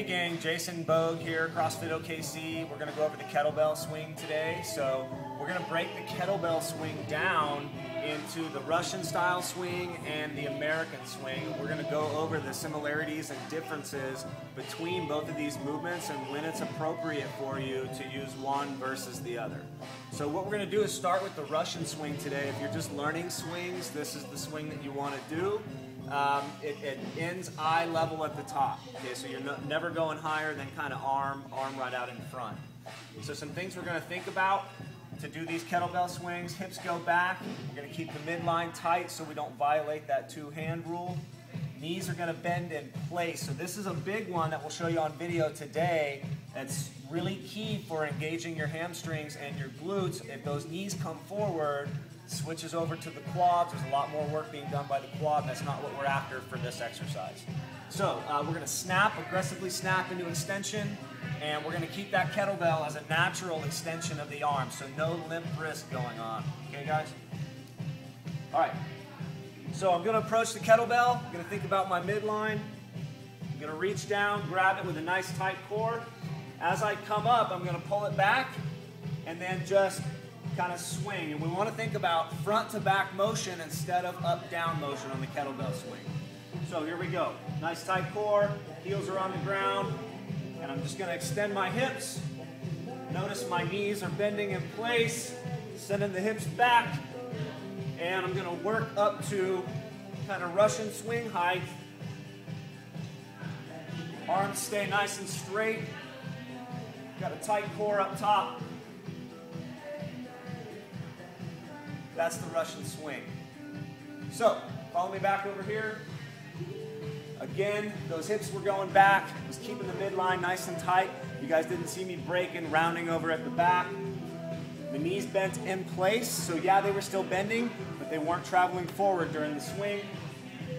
Hey gang, Jason Bogue here, CrossFit OKC. We're gonna go over the kettlebell swing today. So we're gonna break the kettlebell swing down into the Russian style swing and the American swing. We're gonna go over the similarities and differences between both of these movements and when it's appropriate for you to use one versus the other. So what we're gonna do is start with the Russian swing today. If you're just learning swings, this is the swing that you wanna do. It ends eye level at the top. Okay, so you're never going higher than kind of arm right out in front. So some things we're going to think about to do these kettlebell swings. Hips go back. We're going to keep the midline tight so we don't violate that two-hand rule. Knees are going to bend in place. So this is a big one that we'll show you on video today. That's really key for engaging your hamstrings and your glutes. If those knees come forward, switches over to the quads. There's a lot more work being done by the quad, and that's not what we're after for this exercise. So we're going to snap, aggressively snap into extension, and we're going to keep that kettlebell as a natural extension of the arm, so no limp wrist going on. Okay, guys? All right. So I'm going to approach the kettlebell. I'm going to think about my midline. I'm going to reach down, grab it with a nice tight core. As I come up, I'm going to pull it back, and then just kind of swing. And we want to think about front to back motion instead of up down motion on the kettlebell swing. So here we go. Nice tight core, heels are on the ground, and I'm just going to extend my hips. Notice my knees are bending in place, sending the hips back, and I'm going to work up to kind of Russian swing height. Arms stay nice and straight. Got a tight core up top. That's the Russian swing. So, follow me back over here. Again, those hips were going back. I was keeping the midline nice and tight. You guys didn't see me breaking, rounding over at the back. The knees bent in place, so yeah, they were still bending, but they weren't traveling forward during the swing.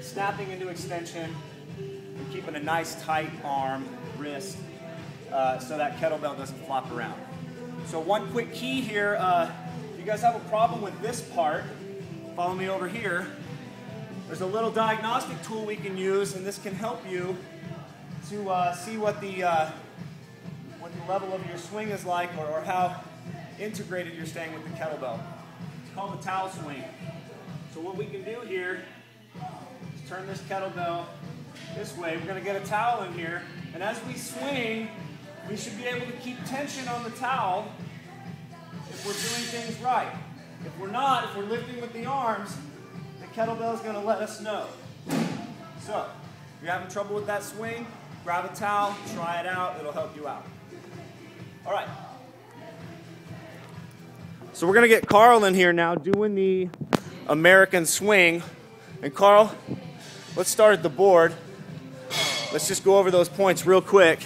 Snapping into extension, and keeping a nice tight arm, wrist, so that kettlebell doesn't flop around. So one quick key here, if you guys have a problem with this part, follow me over here. There's a little diagnostic tool we can use, and this can help you to see what the level of your swing is like, or how integrated you're staying with the kettlebell. It's called the towel swing. So what we can do here is turn this kettlebell this way. We're going to get a towel in here, and as we swing, we should be able to keep tension on the towel if we're doing things right. If we're not, if we're lifting with the arms, the kettlebell is going to let us know. So, if you're having trouble with that swing, grab a towel, try it out, it'll help you out. All right. So we're going to get Carl in here now doing the American swing. And Carl, let's start at the board. Let's just go over those points real quick.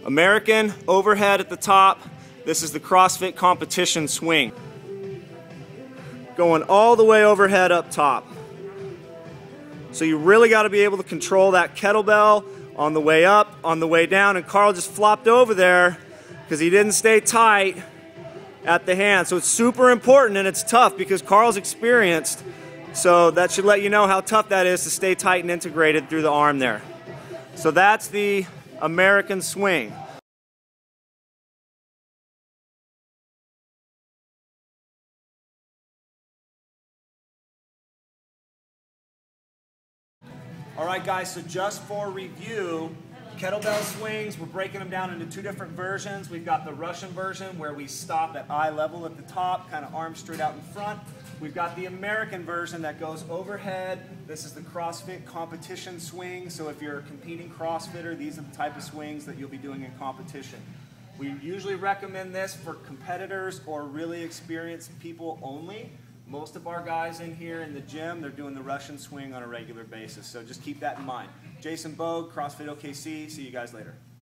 American, overhead at the top. This is the CrossFit competition swing. Going all the way overhead up top. So you really got to be able to control that kettlebell on the way up, on the way down. And Carl just flopped over there because he didn't stay tight at the hand. So it's super important, and it's tough because Carl's experienced. So that should let you know how tough that is to stay tight and integrated through the arm there. So that's the American swing. All right, guys, so just for review, kettlebell swings, we're breaking them down into two different versions. We've got the Russian version where we stop at eye level at the top, kind of arms straight out in front. We've got the American version that goes overhead. This is the CrossFit competition swing. So if you're a competing CrossFitter, these are the type of swings that you'll be doing in competition. We usually recommend this for competitors or really experienced people only. Most of our guys in here in the gym, they're doing the Russian swing on a regular basis. So just keep that in mind. Jason Bogue, CrossFit OKC. See you guys later.